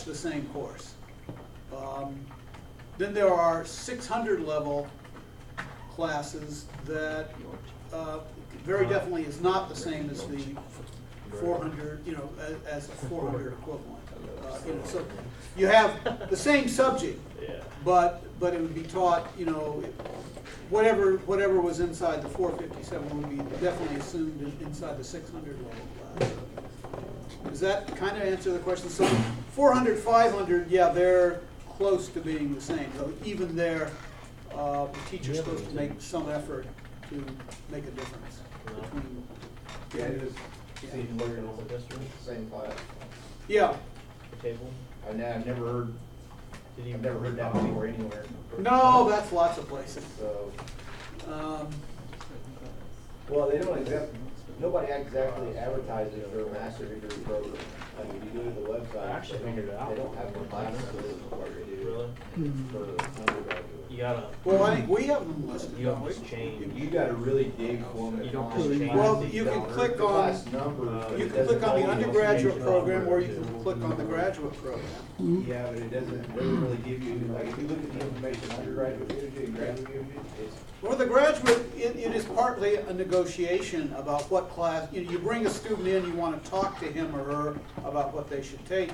much the same course. Then there are 600 level classes that very definitely is not the same as the 400, you know, as a 400 equivalent. You know, so you have the same subject, but it would be taught, you know, whatever was inside the 457 would be definitely assumed inside the 600 level class. Does that kind of answer the question? So 400, 500, yeah, they're close to being the same. So even there, the teacher's supposed to make some effort to make a difference between. Yeah, it is. Yeah. Same class. Yeah. The table? I've never heard. Did you I've never heard that before anywhere. No, that's lots of places. So. Um, Well, they don't exactly. Nobody exactly advertises their master's degree program. I mean, you go to the website. I actually figured it out. They don't have one class for this part they do. Really? For undergraduate. You gotta, well, I think we have them listed. you don't don't we? just change. You gotta really dig for them. You don't just change. Well, you can click on, Class numbers, but you it can doesn't click on the tell you undergraduate what program, or you number. can click on the graduate program. Yeah, but it doesn't really give you, like, if you look at the information undergraduate gives you and graduate gives you, it's. Well, the graduate, it is partly a negotiation about what class, you bring a student in, you want to talk to him or her about what they should take,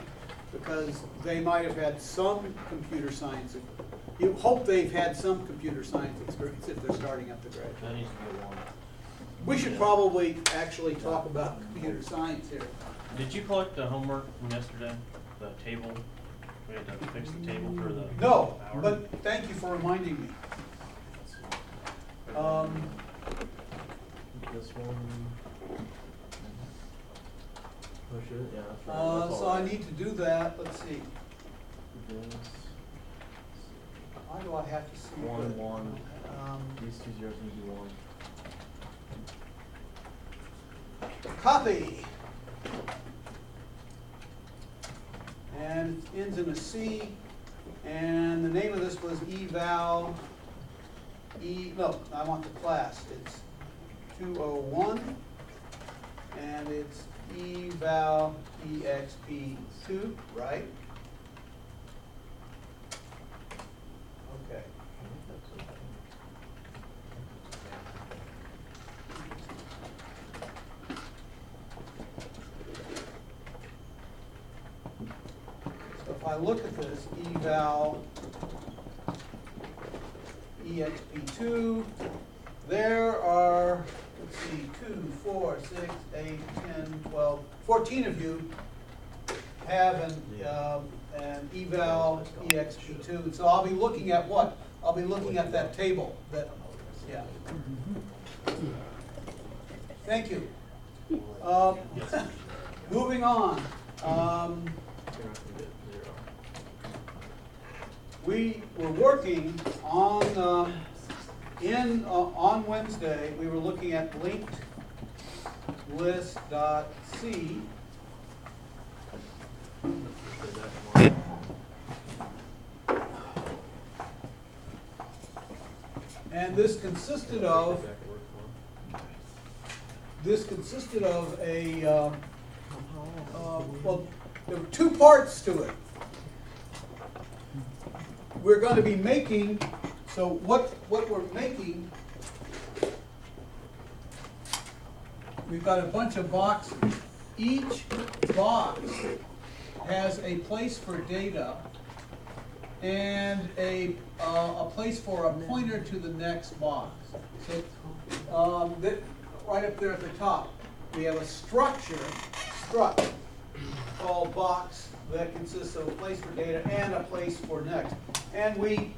because they might have had some computer science. You hope they've had some computer science experience if they're starting at the graduate. That needs to be one. We should probably actually talk about computer science here. Did you collect the homework from yesterday? The table? We had to fix the table for the No, hour? but thank you for reminding me. This one. Push it, yeah, that's right. That's So all I right. need to do that, let's see. This, Why do I have to see? one, the- one. um, These two zeros need to be one. Copy. And it ends in a C, and the name of this was eval, no, I want the class, it's 201, and it's eval exp2, right? Okay. So if I look at this, eval exp2, there are, let's see, 2, 4, 6, 8, 10, 12, 14 of you have an eval exp2. So I'll be looking at what? I'll be looking at that table that, yeah. Thank you. Moving on. We were working on, on Wednesday, we were looking at linked list.c. And this consisted of a, well, there were two parts to it. We're going to be making, so what we're making, we've got a bunch of boxes. Each box has a place for data and a place for a pointer to the next box. So right up there at the top, we have a struct called box that consists of a place for data and a place for next. And we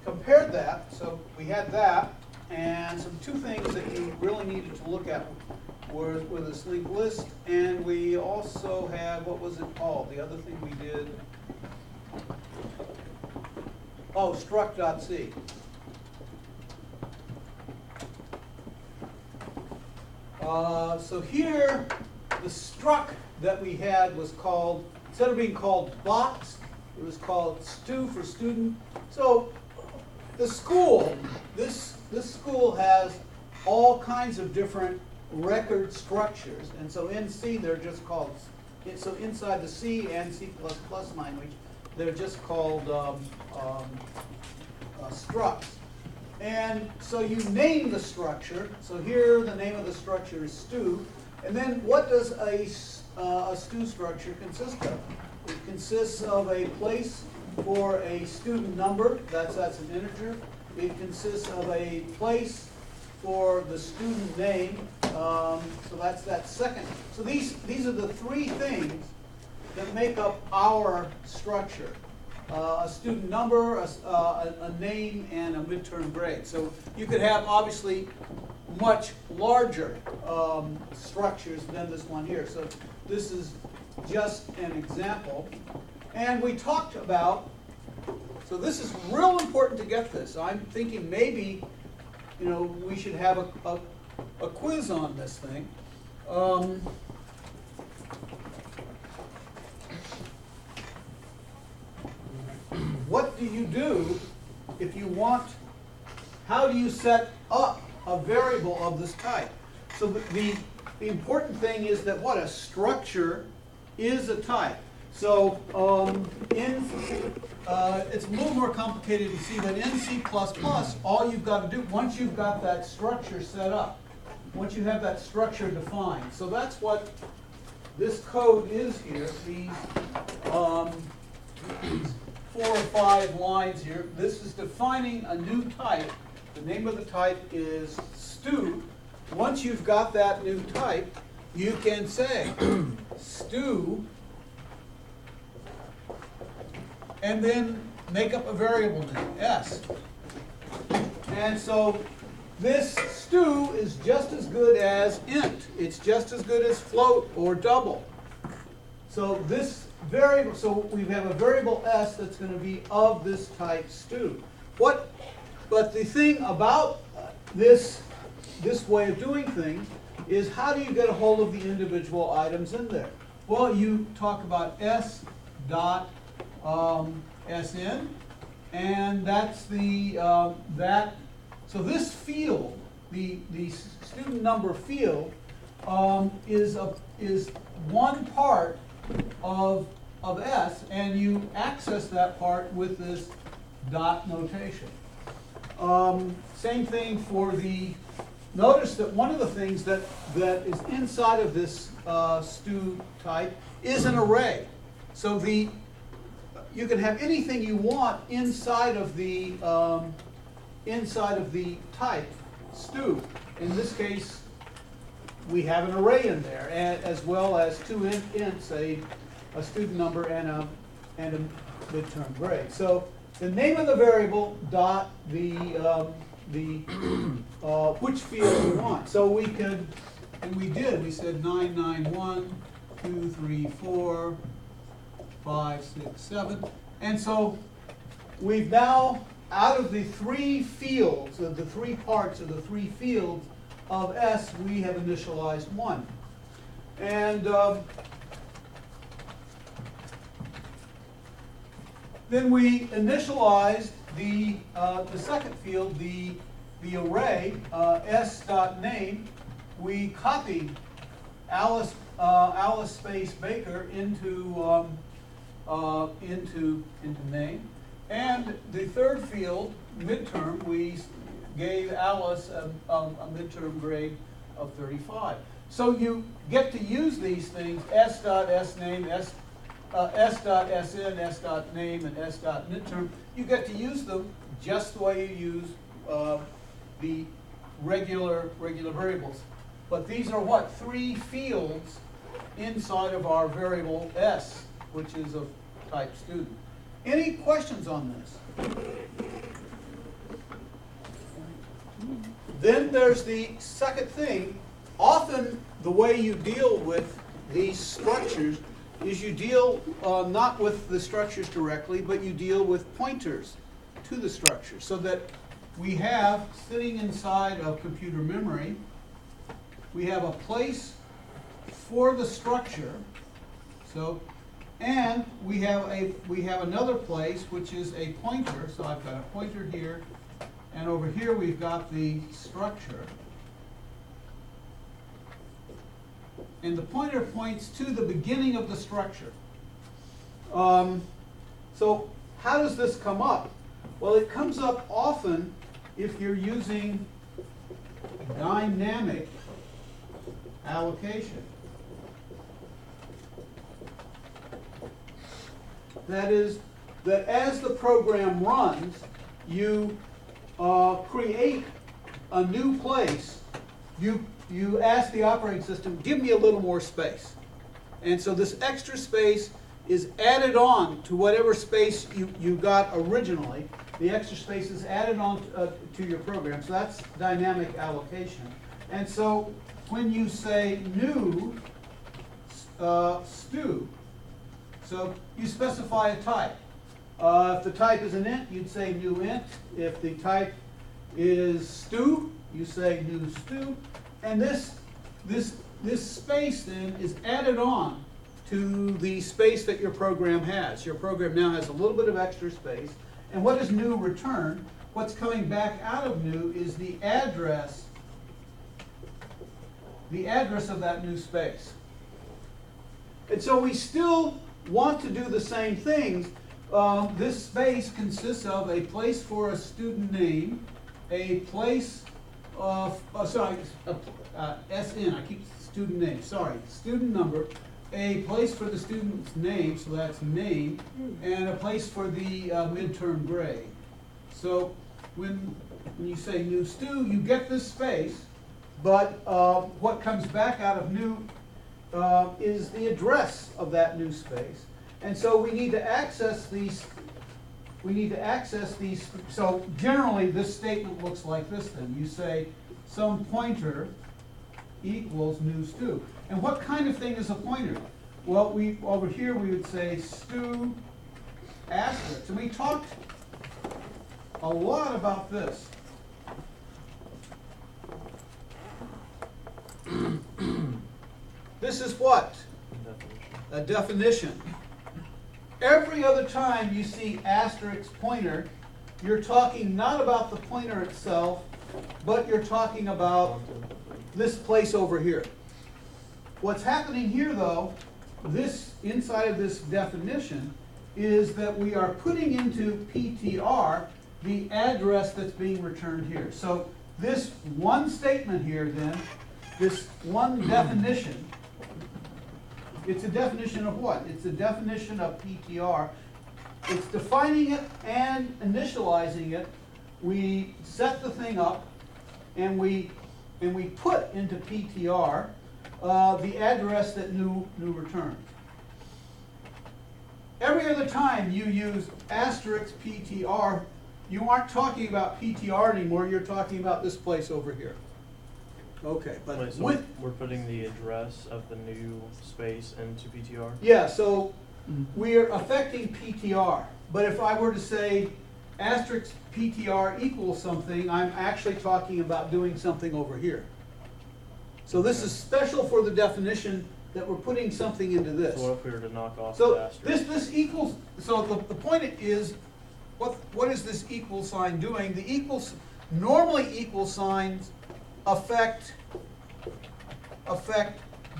compared that, so we had that, and some two things that you really needed to look at were this linked list, and we also had, what was it called? The other thing we did, oh, struct.c. So here, the struct that we had was called, instead of being called box, it was called stu for student. So the school, this school has all kinds of different record structures, and so in C they're just called so inside the C and C++ language, they're just called structs. And so you name the structure. So here the name of the structure is stu. And then what does a stu structure consist of? It consists of a place for a student number, that's an integer. It consists of a place for the student name, so that's that second. So these are the three things that make up our structure. A student number, a name, and a midterm grade. So you could have obviously much larger structures than this one here. So this is just an example. And we talked about, so this is real important to get this. I'm thinking maybe, you know, we should have a quiz on this thing. What do you do if you want, how do you set up a variable of this type? So the important thing is that what a structure is a type. So it's a little more complicated to see, but in C++, all you've got to do, once you've got that structure set up, once you have that structure defined, so that's what this code is here, these 4 or 5 lines here. This is defining a new type. The name of the type is stu. Once you've got that new type, you can say stu, and then make up a variable name, s. And so this stu is just as good as int. It's just as good as float or double. So this variable, so we have a variable s that's going to be of this type stu. But the thing about this way of doing things is, how do you get a hold of the individual items in there? Well, you talk about s dot sn, and that's the so this field, the student number field, is one part of s, and you access that part with this dot notation. Same thing for the, notice that one of the things that is inside of this stu type is an array. So you can have anything you want inside of the type stu. In this case, we have an array in there, as well as two ints, a student number and a midterm grade. So the name of the variable dot which field you want. So we could, and we did. We said 991, 2, 3, 4, 5, 6, 7, and so we've now, out of the 3 fields, of the 3 parts of the 3 fields of s, we have initialized 1. And then we initialized the second field, the array s.name. We copied Alice space Baker into name. And the third field, midterm, we gave Alice a midterm grade of 35. So you get to use these things, s.sname, s.sn, s.name, and s.midterm. You get to use them just the way you use the regular variables. But these are what? 3 fields inside of our variable s, which is of type student. Any questions on this? Then there's the second thing. Often the way you deal with these structures is you deal not with the structures directly, but you deal with pointers to the structure, so that we have, sitting inside of computer memory, we have a place for the structure. So, and we have another place which is a pointer. So I've got a pointer here, and over here we've got the structure. and the pointer points to the beginning of the structure. So how does this come up? Well, it comes up often if you're using dynamic allocation. That is, that as the program runs, you create a new place. You ask the operating system, give me a little more space. And so this extra space is added on to whatever space you got originally. The extra space is added on to your program. So that's dynamic allocation. And so when you say new stu, so you specify a type. If the type is an int, you'd say new int. If the type is stu, you say new stu. And this space then is added on to the space that your program has. Your program now has a little bit of extra space. And what does new return? What's coming back out of new is the address of that new space. And so we still want to do the same things. This space consists of a place for a student name, a place of, SN, I keep student name, sorry, student number, a place for the student's name, so that's name, and a place for the midterm grade. So when you say new stu, you get this space, but what comes back out of new is the address of that new space. And so we need to access these. So generally this statement looks like this then. You say some pointer equals new stu. And what kind of thing is a pointer? Well, over here we would say stu asterisk. And we talked a lot about this. This is what? A definition. Every other time you see asterisk pointer, you're talking not about the pointer itself, but you're talking about this place over here. What's happening here though, this inside of this definition, is that we are putting into PTR the address that's being returned here. So this one statement here then, this one definition, it's a definition of what? It's a definition of PTR. It's defining it and initializing it. We set the thing up and we put into PTR the address that new returns. Every other time you use asterisk PTR, you aren't talking about PTR anymore, you're talking about this place over here. Okay, but wait, so we're putting the address of the new space into PTR? Yeah, so we're affecting PTR. But if I were to say asterisk PTR equals something, I'm actually talking about doing something over here. So this is special for the definition that we're putting something into this. So what if we were to knock off the So asterisk? this equals, so the point is, what is this equal sign doing? The equals, normally equal signs affect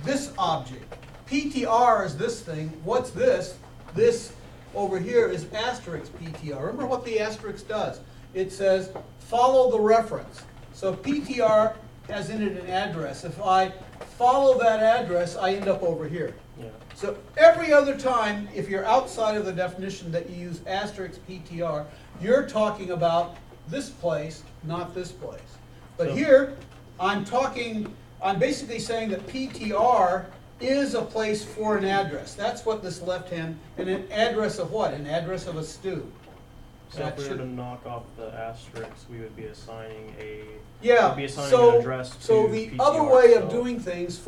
this object. PTR is this thing. What's this? This over here is asterisk PTR. Remember what the asterisk does? It says follow the reference. So PTR has in it an address. If I follow that address, I end up over here. Yeah. So every other time, if you're outside of the definition that you use asterisk PTR, you're talking about this place, not this place. But So here, I'm basically saying that PTR is a place for an address. That's what this left hand, and an address of what? An address of a stew. So if we were to knock off the asterisks, we would be assigning Yeah, an so, address to so the PTR other way of itself. doing things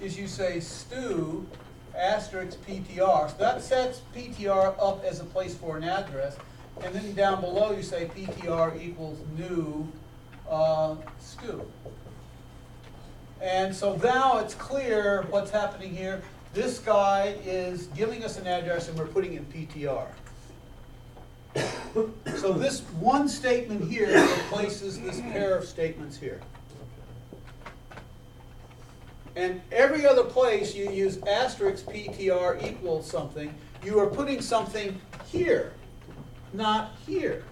is you say stew asterisk PTR. So that sets PTR up as a place for an address. And then down below you say PTR equals new stew. And so now it's clear what's happening here. This guy is giving us an address and we're putting in PTR. So this one statement here replaces this pair of statements here. And every other place you use asterisk PTR equals something, you are putting something here, not here.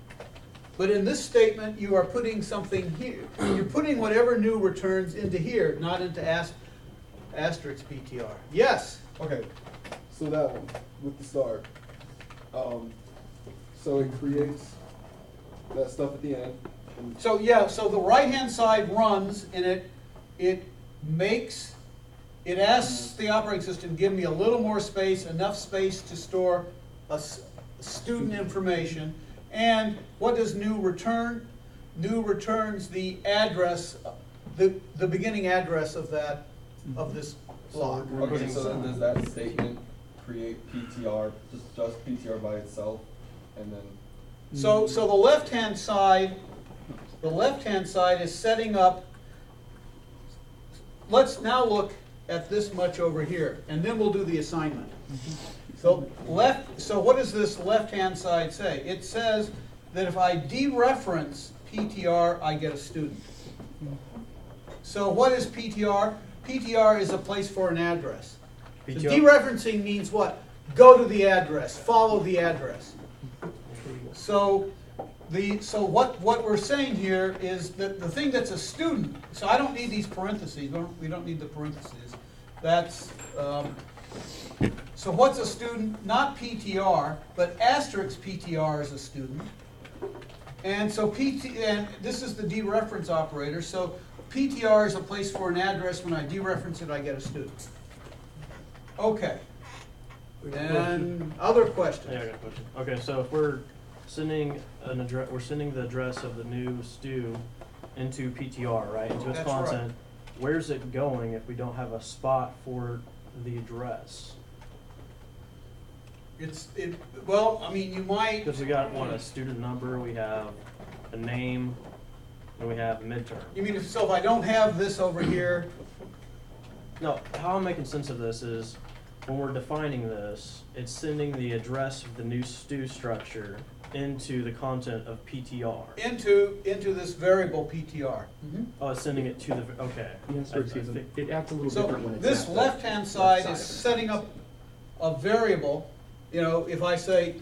But in this statement, you are putting something here. You're putting whatever new returns into here, not into asterisk PTR. Yes? Okay, so that one with the star. So it creates that stuff at the end. And So yeah, so the right-hand side runs and it asks the operating system, give me a little more space, enough space to store student information. And what does new return? New returns the address, the beginning address of this block. okay, so then does that statement create PTR, just PTR by itself, and then So the left-hand side is setting up. Let's now look at this much over here, and then we'll do the assignment. So what does this left-hand side say? It says that if I dereference PTR, I get a student. So what is PTR? PTR is a place for an address. So PTR? dereferencing means what? Go to the address, follow the address. So what we're saying here is that the thing that's a student, so I don't need these parentheses, we don't need the parentheses. That's, so what's a student? Not PTR, but asterisk PTR is a student. And so and this is the dereference operator, so PTR is a place for an address. When I dereference it, I get a student. Okay. And other questions? Yeah, I got a question. Okay, so if we're sending an address, we're sending the address of the new stew into PTR, right, into its That's right. content. Where's it going if we don't have a spot for the address? Well, I mean, you might. Because we got, what, a student number, we have a name, and we have midterm. You mean if I don't have this over here? No, how I'm making sense of this is, when we're defining this, it's sending the address of the new stew structure into the content of PTR. Into this variable PTR. Oh, it's sending it to the, okay. Yes, sir, excuse me. It acts a little So different when it's this at the left-hand side left is of it. setting up a variable. You know, if I say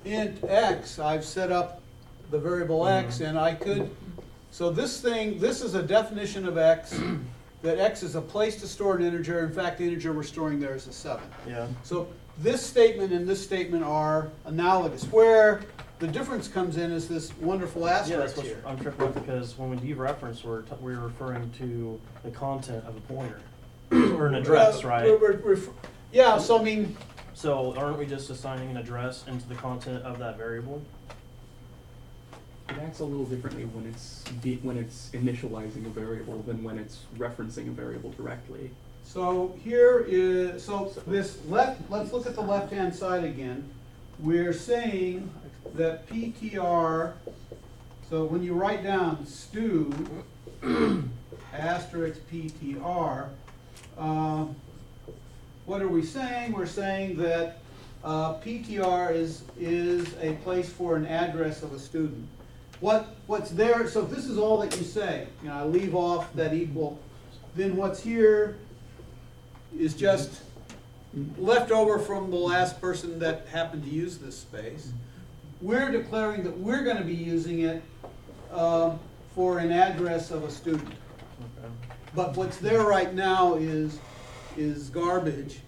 int x, I've set up the variable x, and I could, so this is a definition of x, that x is a place to store an integer. In fact, the integer we're storing there is a 7. Yeah. So this statement and this statement are analogous. Where the difference comes in is this wonderful Yeah, that's asterisk what here. I'm tripping with, because when we dereference, we're referring to the content of a pointer, or an address, right? Yeah, so I mean, So aren't we just assigning an address into the content of that variable? It acts a little differently when it's initializing a variable than when it's referencing a variable directly. so here is, so this left, let's look at the left-hand side again. We're saying that PTR, so when you write down stew, asterisk PTR, what are we saying? We're saying that PTR is a place for an address of a student. What's there, so if this is all that you say, you know, I leave off that equal, then what's here is just left over from the last person that happened to use this space. We're declaring that we're going to be using it for an address of a student. Okay. But what's there right now is garbage.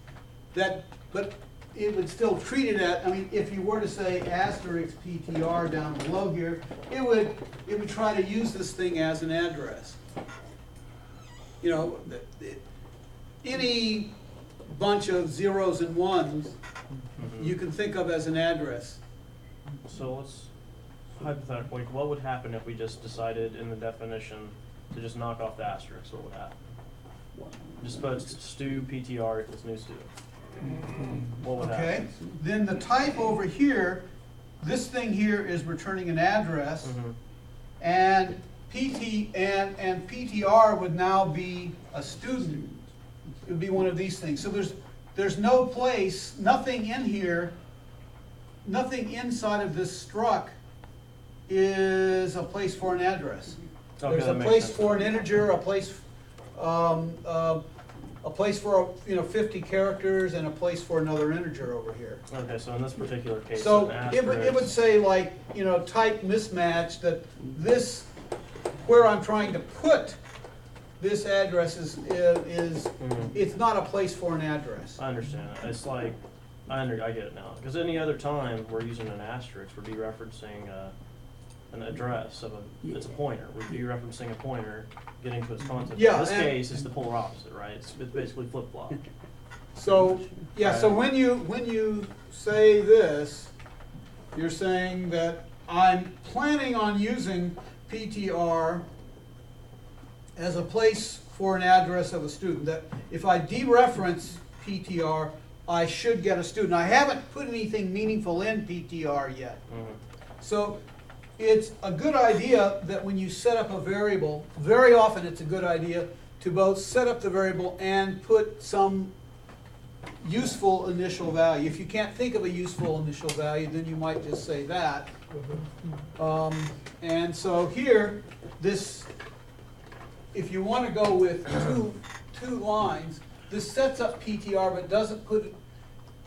But it would still treat it at, I mean, if you were to say asterisk PTR down below here, it would try to use this thing as an address. You know, any bunch of zeros and ones you can think of as an address. So let's, hypothetically, what would happen if we just decided in the definition to just knock off the asterisk? What would happen? Just put stew PTR equals new stew. What would Okay, happen? then the type over here, this thing here is returning an address, Mhm. and and PTR would now be a student. It would be one of these things. So there's no place, nothing in here, nothing inside of this struct is a place for an address. Okay, There's a that makes place sense. for an integer, a place a place for, 50 characters and a place for another integer over here. Okay, so in this particular case, So an it would asterisk. say like, type mismatch, that this, where I'm trying to put this address is, it's not a place for an address. I understand that. It's like, I get it now. Because any other time we're using an asterisk, we're dereferencing an address of it's a pointer. We're dereferencing a pointer, getting to its content. Yeah, In this and- case, it's the polar opposite, right? It's basically flip-flop. So, yeah, so when you say this, you're saying that I'm planning on using PTR as a place for an address of a student, that if I dereference PTR, I should get a student. I haven't put anything meaningful in PTR yet. Mhm. So it's a good idea that when you set up a variable, very often it's a good idea to both set up the variable and put some useful initial value. If you can't think of a useful initial value, then you might just say that. And so here, this, if you want to go with two lines, this sets up PTR but doesn't put,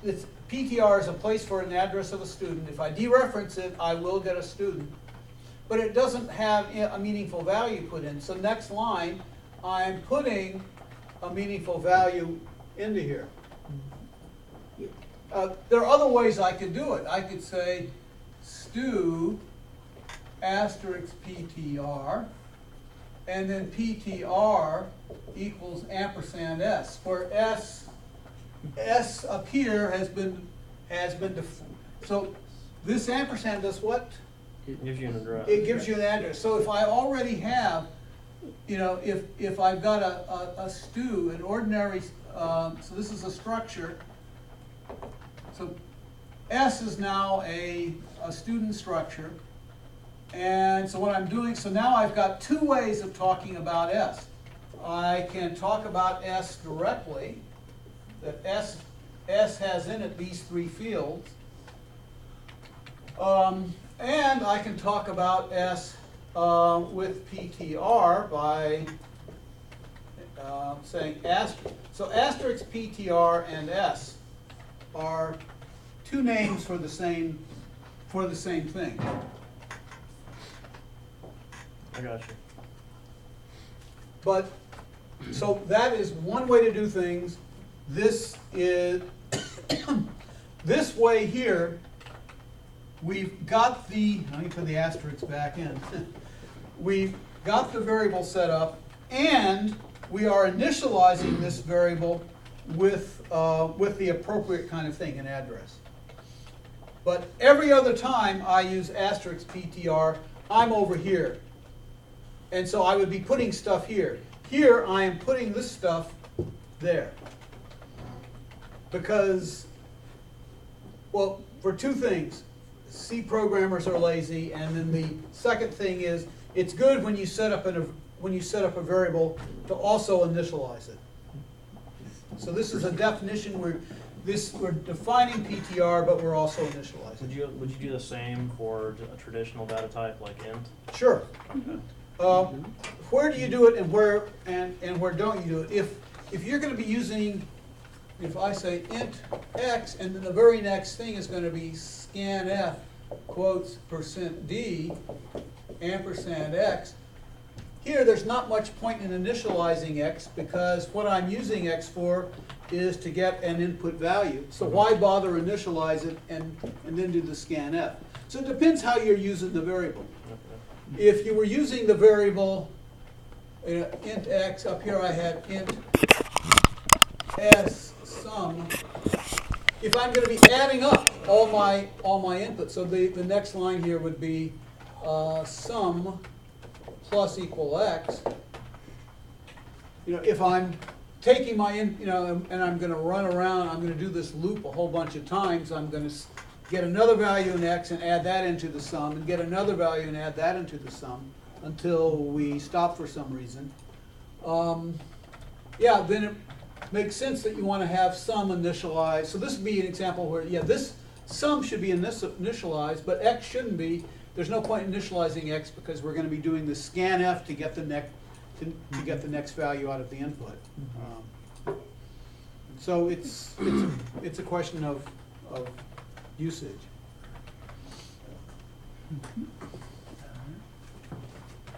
it's, PTR is a place for an address of a student. If I dereference it, I will get a student. But it doesn't have a meaningful value put in. So next line, I'm putting a meaningful value into here. There are other ways I could do it. I could say stu asterisk PTR, and then PTR equals ampersand S, where S up here has been so this ampersand does what? It gives you an address. It gives you an address. So if I already have, if I've got a stu, an ordinary, so this is a structure. So S is now a student structure. And so what I'm doing, so now I've got two ways of talking about S. I can talk about S directly, that S has in it these three fields. And I can talk about S with PTR by saying asterisk. So asterisk PTR and S are two names for the same thing. I got you. But, so that is one way to do things. This is, this way here, we've got the, let me put the asterisks back in. We've got the variable set up, and we are initializing this variable with the appropriate kind of thing, an address. But every other time I use asterisk PTR, I'm over here. And so I would be putting stuff here. Here I am putting this stuff there. Because, well, for two things. C programmers are lazy, and then the second thing is it's good when you set up a variable to also initialize it. So this is a definition where we're defining PTR, but we're also initializing. Would you do the same for a traditional data type like int? Sure. Okay. Where do you do it, and where don't you do it? If you're going to be using, if I say int x, and then the very next thing is going to be scanf quotes %d ampersand x. Here, there's not much point in initializing x, because what I'm using x for is to get an input value. So why bother initialize it and then do the scanf? So it depends how you're using the variable. Okay. If you were using the variable int x, up here I had int s sum. If I'm going to be adding up all my inputs, so the next line here would be sum plus equal x. If I'm taking my and I'm going to run around, I'm going to do this loop a whole bunch of times. I'm going to get another value in x and add that into the sum, and get another value and add that into the sum until we stop for some reason. Yeah, then it makes sense that you want to have sum initialized. So this would be an example where, yeah, this sum should be initialized, but x shouldn't be. There's no point in initializing x because we're going to be doing the scanf to get the to get the next value out of the input. So it's a question of usage.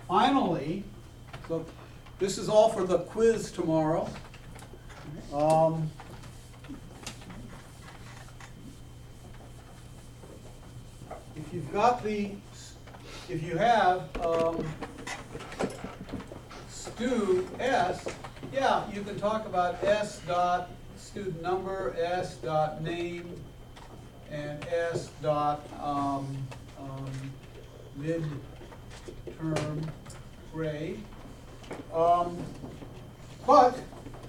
Finally, so this is all for the quiz tomorrow. If you've got if you have stu s, yeah, you can talk about s dot student number, s dot name, and s dot mid-term grade. But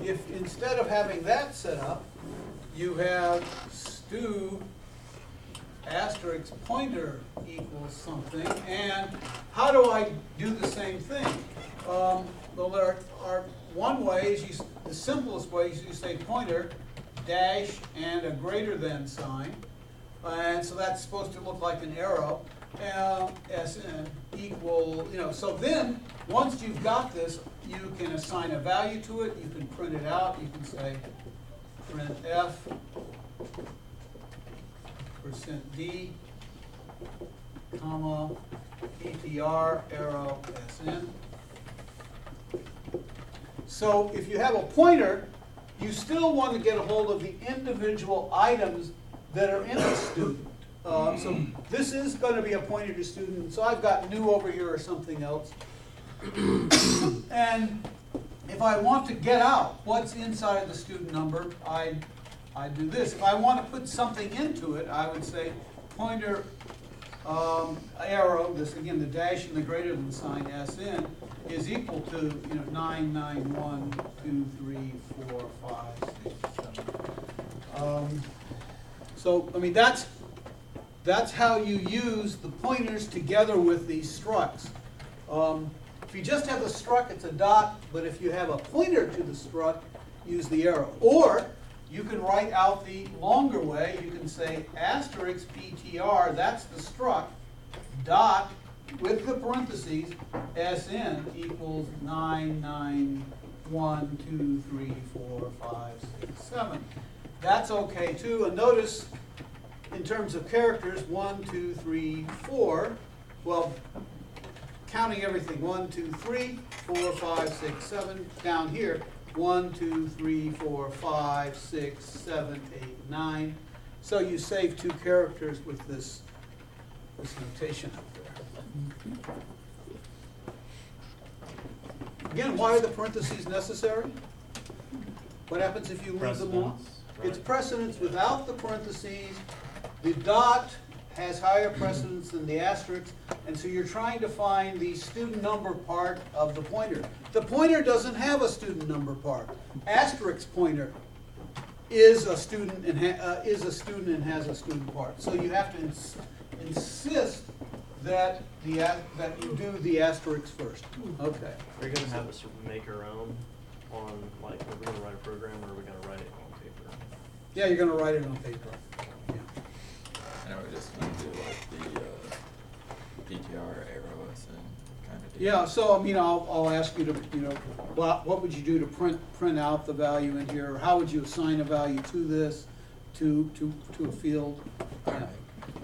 if instead of having that set up, you have stu asterisk pointer equals something, and how do I do the same thing? Well, there are one way is the simplest way is you say pointer dash and a greater than sign, and so that's supposed to look like an arrow. Sn equal, so then once you've got this, you can assign a value to it. You can print it out. You can say print f %d, comma, ptr, arrow, sn. So if you have a pointer, you still want to get a hold of the individual items that are in the student. So this is going to be a pointer to student. So I've got new over here or something else. And if I want to get out what's inside of the student number, I do this. If I want to put something into it, I would say pointer arrow, this again, the dash and the greater than sign Sn is equal to 9, 9, 1, 2, 3, 4, 5, 6, 7. So I mean that's how you use the pointers together with these structs. If you just have the struct, it's a dot, but if you have a pointer to the struct, use the arrow. Or you can write out the longer way. You can say asterisk ptr, that's the struct, dot, with the parentheses, Sn equals 9, 9, 1, 2, 3, 4, 5, 6, 7. That's okay too. And notice in terms of characters, 1, 2, 3, 4, well, counting everything, 1, 2, 3, 4, 5, 6, 7, down here, 1, 2, 3, 4, 5, 6, 7, 8, 9. So you save 2 characters with this notation up there. Again, why are the parentheses necessary? What happens if you leave them on? It's precedence without the parentheses. The dot has higher precedence than the asterisk, and so you're trying to find the student number part of the pointer. The pointer doesn't have a student number part. Asterisk pointer is a student and has a student part. So you have to insist that that you do the asterisk first. Okay. Are you going to have us make our own on, like, are we going to write a program or are we going to write it on paper? Yeah, you're going to write it on paper. Yeah. And we're just gonna do like the PTR arrow and kind of do. Yeah, so I mean, I'll ask you to, what would you do to print out the value in here? Or how would you assign a value to this, to a field? Yeah.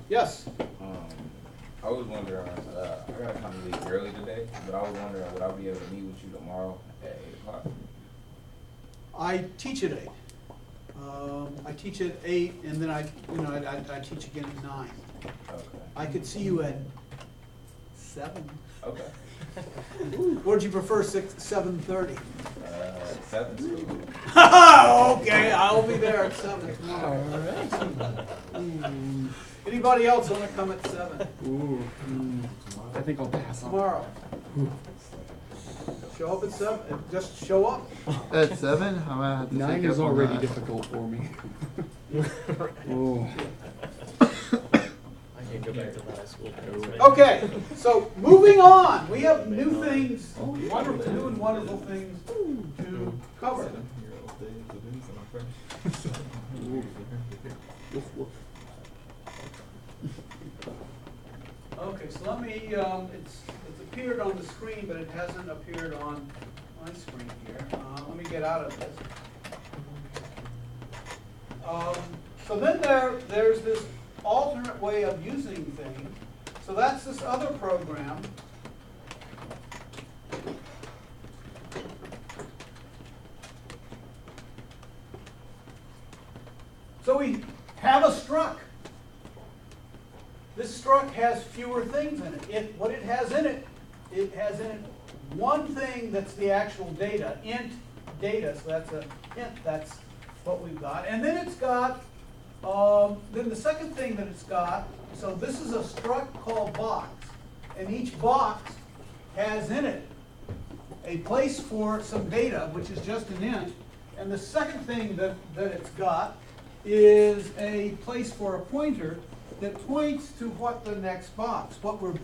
Yes? I was wondering, I gotta come to leave early today, but I was wondering, would I be able to meet with you tomorrow at 8 o'clock? I teach at 8. I teach at 8, and then I teach again at 9. Okay. I could see you at 7. Okay. Would you prefer 7:30? 7 school. Okay, I'll be there at 7 tomorrow. Anybody else want to come at 7? I think I'll pass on. Tomorrow. Show up at 7. Just show up. At 7? I'm gonna have to 9 take is up on already that. difficult for me. Oh. I can't go back to that high school. Okay, so moving on. We have new things, wonderful, new and wonderful things to cover. Okay, so let me, it's appeared on the screen, but it hasn't appeared on my screen here. Let me get out of this. So then there's this alternate way of using things. So that's this other program. So we have a struct. This struct has fewer things in it. What it has in it one thing that's the actual data, int data. So that's a int. That's what we've got. And then it's got, then the second thing that it's got, so this is a struct called box. And each box has in it a place for some data, which is just an int. And the second thing that it's got is a place for a pointer that points to what the next box. What we're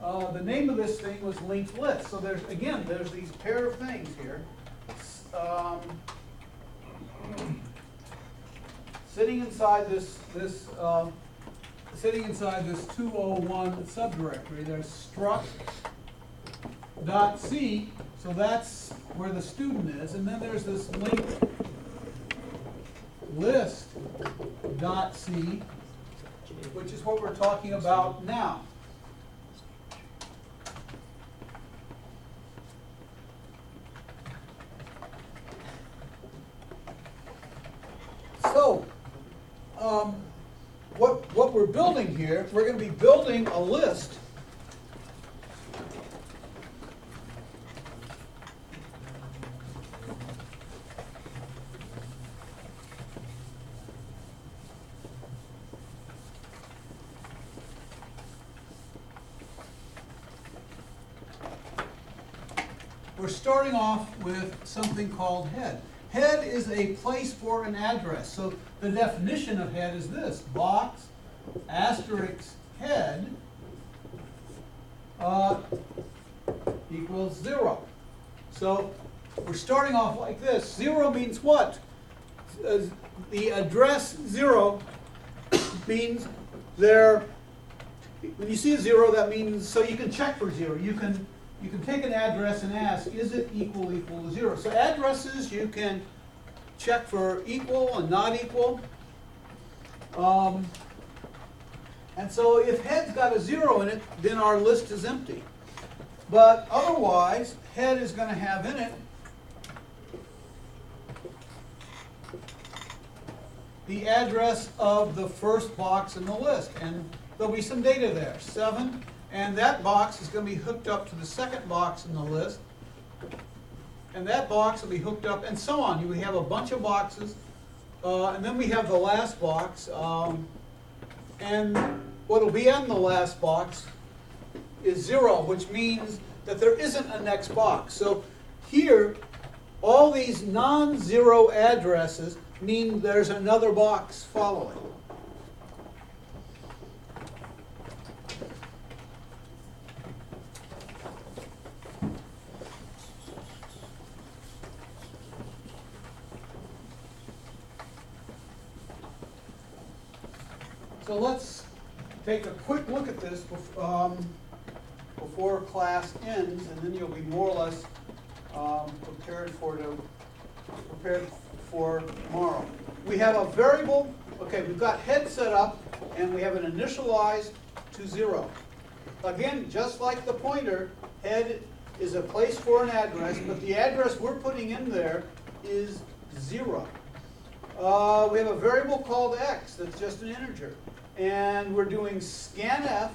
the name of this thing was linked list. So there's these pair of things here. Sitting inside this 201 subdirectory, there's struct.c, so that's where the student is, and then there's this linked list.c, which is what we're talking about now. So, what we're building here, we're going to be building a list we're starting off with something called head. Head is a place for an address. So the definition of head is this: box asterisk head equals 0. So we're starting off like this. 0 means what? The address 0 means there. When you see a 0, that means, so you can check for 0. You can take an address and ask, is it equal to 0? So addresses you can check for equal and not equal. And so if head's got a 0 in it, then our list is empty. But otherwise, head is going to have in it the address of the first box in the list. And there'll be some data there, 7. And that box is going to be hooked up to the second box in the list. And that box will be hooked up, and so on. We have a bunch of boxes. And then we have the last box. And what will be in the last box is 0, which means that there isn't a next box. So here, all these non-zero addresses mean there's another box following. So let's take a quick look at this before class ends, and then you'll be more or less prepared for tomorrow. We have a variable. Okay, we've got head set up, and we have an initialized to 0. Again, just like the pointer, head is a place for an address, but the address we're putting in there is 0. We have a variable called x that's just an integer. And we're doing scanf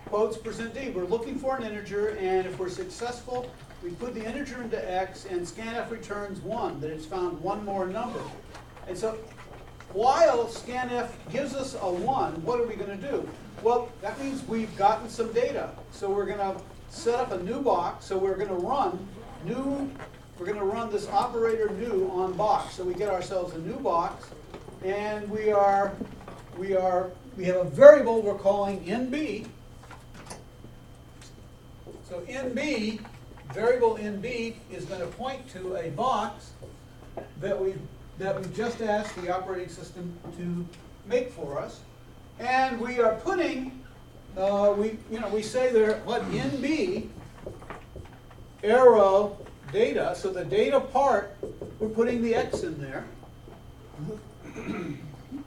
quotes %d. We're looking for an integer, and if we're successful, we put the integer into x, and scanf returns 1, that it's found one more number. And so while scanf gives us a 1, what are we going to do? Well, that means we've gotten some data. So we're going to set up a new box. So we're going to run this operator new on box. So we get ourselves a new box, and we have a variable we're calling nb. So nb, variable nb, is going to point to a box that we just asked the operating system to make for us, and we are putting we say there what nb arrow data, so the data part, we're putting the X in there.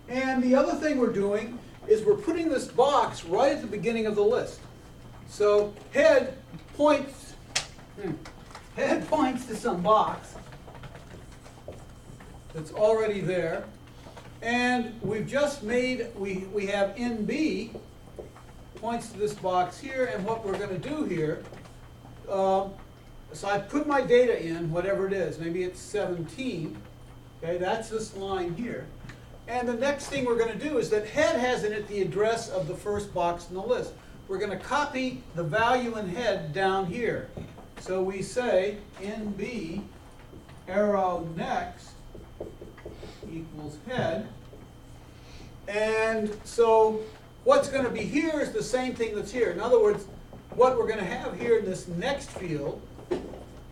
And the other thing we're doing is we're putting this box right at the beginning of the list. So head points to some box that's already there. And we've just made, we have NB points to this box here, and what we're going to do here, so I put my data in, whatever it is, maybe it's 17, okay, that's this line here. And the next thing we're going to do is that head has in it the address of the first box in the list. We're going to copy the value in head down here. So we say NB arrow next equals head. And so what's going to be here is the same thing that's here. In other words, what we're going to have here in this next field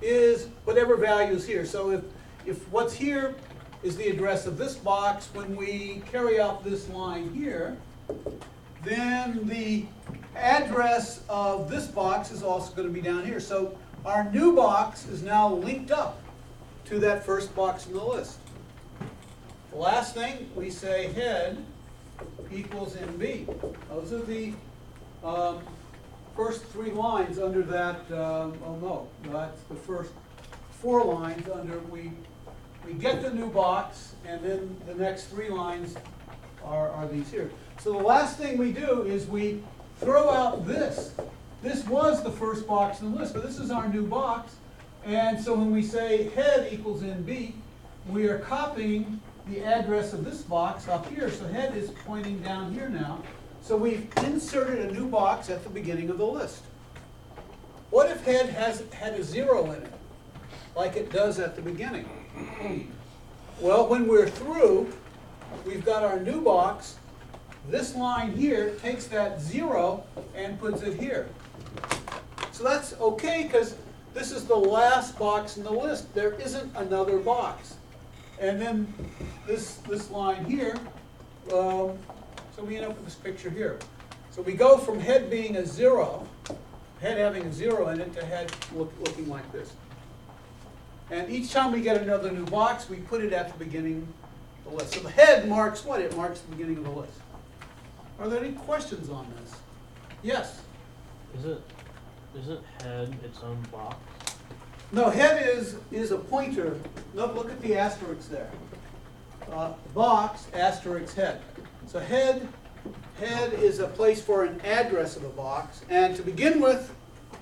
is whatever value is here. So if what's here is the address of this box, when we carry out this line here, then the address of this box is also going to be down here. So our new box is now linked up to that first box in the list. The last thing, we say head equals NB. Those are the first 3 lines under that, oh no, that's the first 4 lines under, we get the new box, and then the next 3 lines are these here. So the last thing we do is we throw out this. This was the first box in the list, but this is our new box. And so when we say head equals NB, we are copying the address of this box up here. So head is pointing down here now. So we've inserted a new box at the beginning of the list. What if head had a 0 in it, like it does at the beginning? Well, when we're through, we've got our new box. This line here takes that 0 and puts it here. So that's okay, because this is the last box in the list. There isn't another box. And then this line here, so we end up with this picture here. So we go from head being a 0, head having a 0 in it, to head looking like this. And each time we get another new box, we put it at the beginning of the list. So the head marks what? It marks the beginning of the list. Are there any questions on this? Yes? Isn't head its own box? No, head is a pointer. Look at the asterisk there. Box, asterisk, head. So head is a place for an address of a box. And to begin with,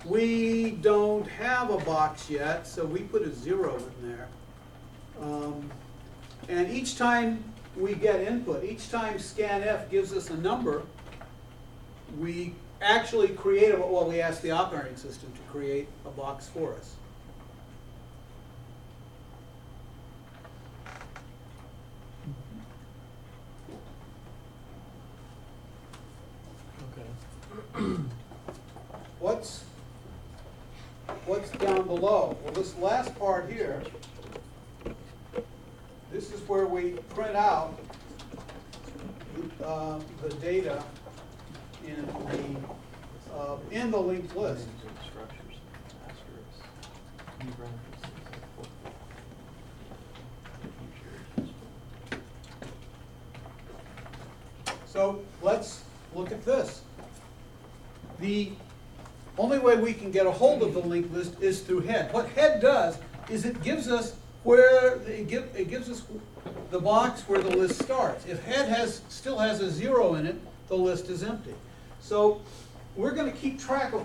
we don't have a box yet, so we put a 0 in there. And each time we get input, each time scanf gives us a number, we actually create well, we ask the operating system to create a box for us. Okay. What's down below? Well, this last part here, this is where we print out the data in the linked list. Structures, asterisks, So let's look at this. The only way we can get a hold of the linked list is through head. What head does is it gives us it gives us the box where the list starts. If head still has a 0 in it, the list is empty. So we're going to keep track of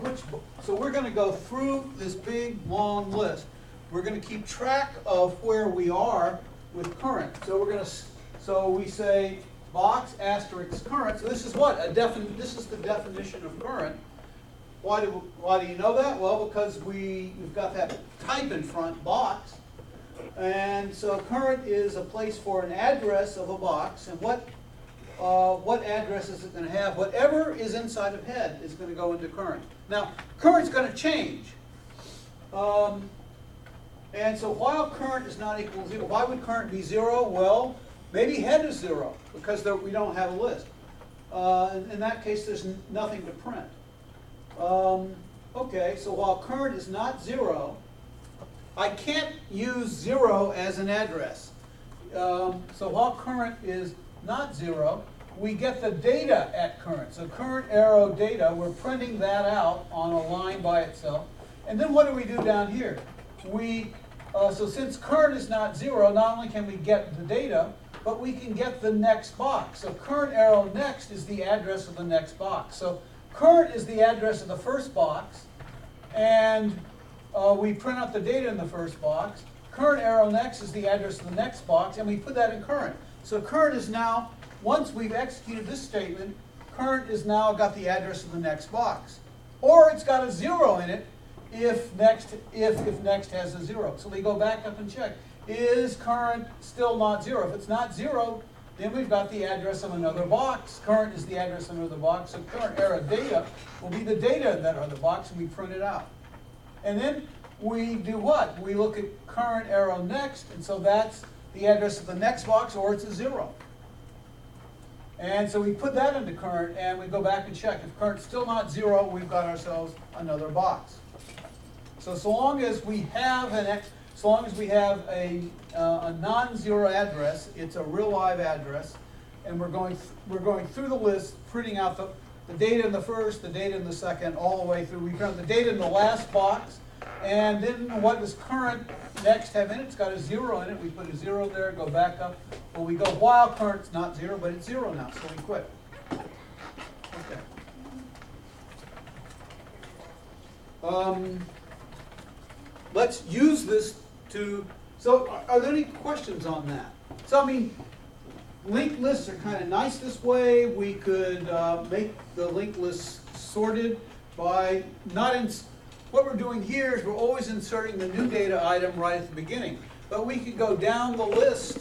so we're going to go through this big long list. We're going to keep track of where we are with current. So we say box asterisk current. So this is what this is the definition of current. Why do you know that? Well, because we've got that type in front, box. And so current is a place for an address of a box. And what address is it going to have? Whatever is inside of head is going to go into current. Now, current's going to change. And so while current is not equal to 0, why would current be 0? Well, maybe head is 0 because we don't have a list. In that case, there's nothing to print. Okay, so while current is not 0, I can't use 0 as an address. So while current is not 0, we get the data at current. So current arrow data, we're printing that out on a line by itself. And then what do we do down here? So since current is not 0, not only can we get the data, but we can get the next box. So current arrow next is the address of the next box. So current is the address of the first box, and we print out the data in the first box. Current arrow next is the address of the next box, and we put that in current. So current is now, once we've executed this statement, current is now got the address of the next box. Or it's got a 0 in it if next has a 0. So we go back up and check. Is current still not 0? If it's not 0, then we've got the address of another box. Current is the address of another box. So current arrow data will be the data in that other box, and we print it out. And then we do what? We look at current arrow next, and so that's the address of the next box, or it's a 0. And so we put that into current, and we go back and check. If current's still not 0, we've got ourselves another box. So long as we have a non-zero address, it's a real live address, and we're going through the list, printing out the data in the first, the data in the second, all the way through. We print the data in the last box, and then what does current next have in it? It's got a 0 in it. We put a 0 there, go back up. Well, we go while current's not 0, but it's 0 now, so we quit. Okay. Let's use this to, so are there any questions on that? So I mean, linked lists are kind of nice this way. We could make the linked lists sorted by, what we're doing here is we're always inserting the new data item right at the beginning. But we could go down the list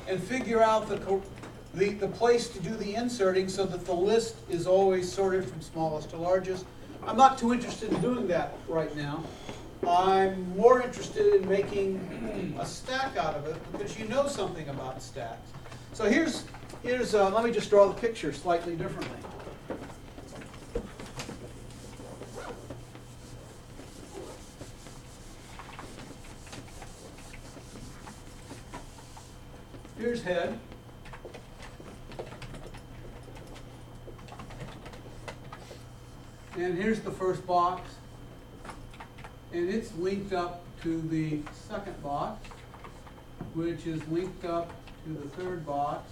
and figure out the place to do the inserting so that the list is always sorted from smallest to largest. I'm not too interested in doing that right now. I'm more interested in making a stack out of it because you know something about stacks. So here's let me just draw the picture slightly differently. Here's head. And here's the first box. And it's linked up to the second box, which is linked up to the third box,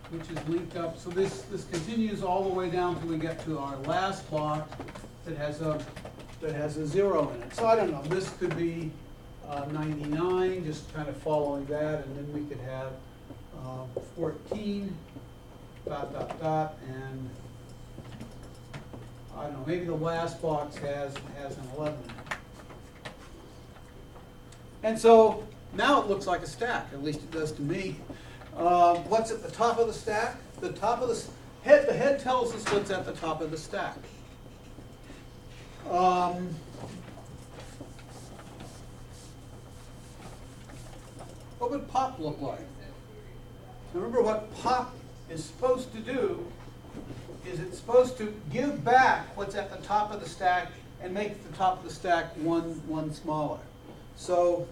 which is linked up. So this continues all the way down till we get to our last box that has a 0 in it. So I don't know, this could be 99, just kind of following that, and then we could have 14, ... and I don't know, maybe the last box has an 11 in it. And so now it looks like a stack, at least it does to me. What's at the top of the stack? The head tells us what's at the top of the stack. What would pop look like? Remember, what pop is supposed to do is it's supposed to give back what's at the top of the stack and make the top of the stack one smaller. So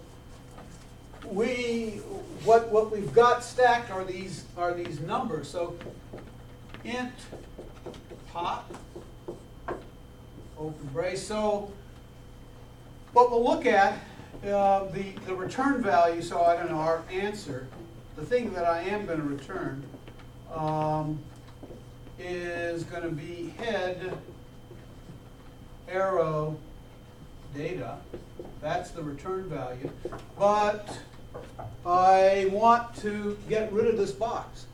what we've got stacked are these numbers. So int pop, open brace. So what we'll look at, the return value, so I don't know, our answer, the thing that I am going to return is going to be head arrow data. That's the return value. But I want to get rid of this box.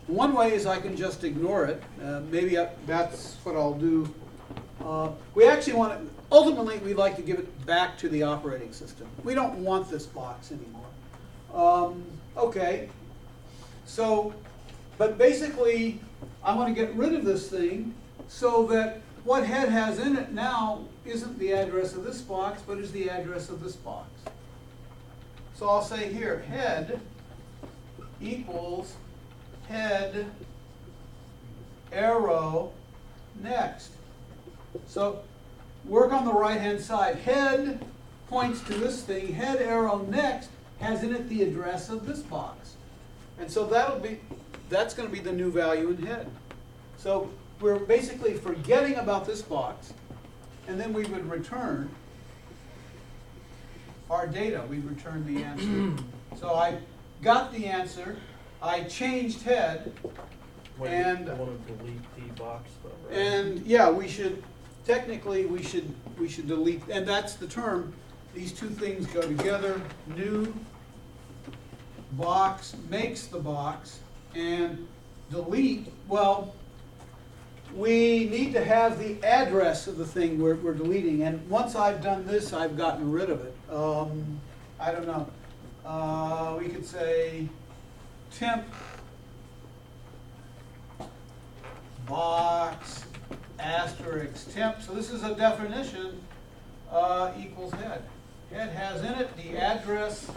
One way is I can just ignore it. Maybe that's what I'll do. We actually want to, ultimately we'd like to give it back to the operating system. We don't want this box anymore. Okay, so, but basically I want to get rid of this thing so that what head has in it now isn't the address of this box, but is the address of this box. So I'll say here, head equals head arrow next. So work on the right-hand side. Head points to this thing, head arrow next has in it the address of this box. And so that's gonna be the new value in head. So we're basically forgetting about this box, and then we would return our data. We return the answer. So I got the answer, I changed head, and I want to delete the box though, right? and yeah, we should technically we should delete, and that's the term. These two things go together. New box makes the box, and delete. Well, we need to have the address of the thing we're deleting, and once I've done this, I've gotten rid of it. I don't know. We could say temp box asterisk temp. So this is a definition equals head. Head has in it the address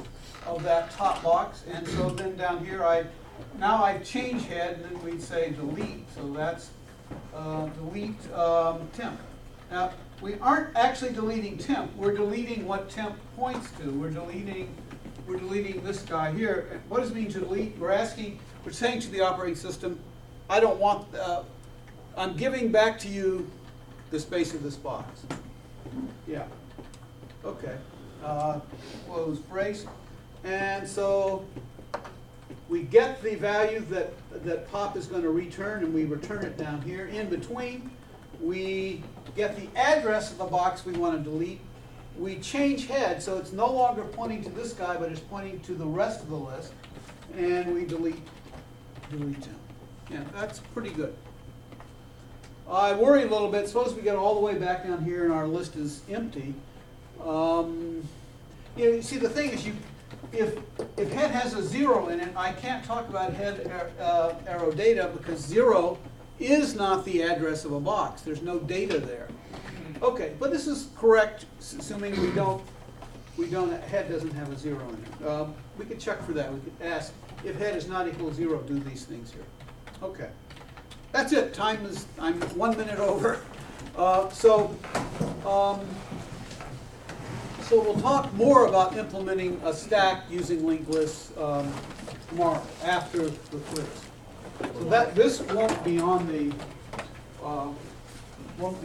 of that top box, and so then down here now I've changed head, and then we'd say delete. So that's delete temp. Now we aren't actually deleting temp. We're deleting what temp points to. We're deleting this guy here. What does it mean to delete? We're saying to the operating system, I don't want. I'm giving back to you the space of this box. Yeah. Okay. Close brace. And so we get the value that pop is going to return, and we return it down here. In between, we get the address of the box we want to delete. We change head, so it's no longer pointing to this guy, but it's pointing to the rest of the list. And we delete him. Yeah, that's pretty good. I worry a little bit. Suppose we get all the way back down here and our list is empty. You see, the thing is, if head has a 0 in it, I can't talk about head arrow data because 0 is not the address of a box. There's no data there. Okay, but this is correct, assuming head doesn't have a 0 in it. We could check for that. We could ask if head is not equal to 0, do these things here. Okay. That's it. I'm 1 minute over. So we'll talk more about implementing a stack using linked lists tomorrow after the quiz. So this won't be on the test.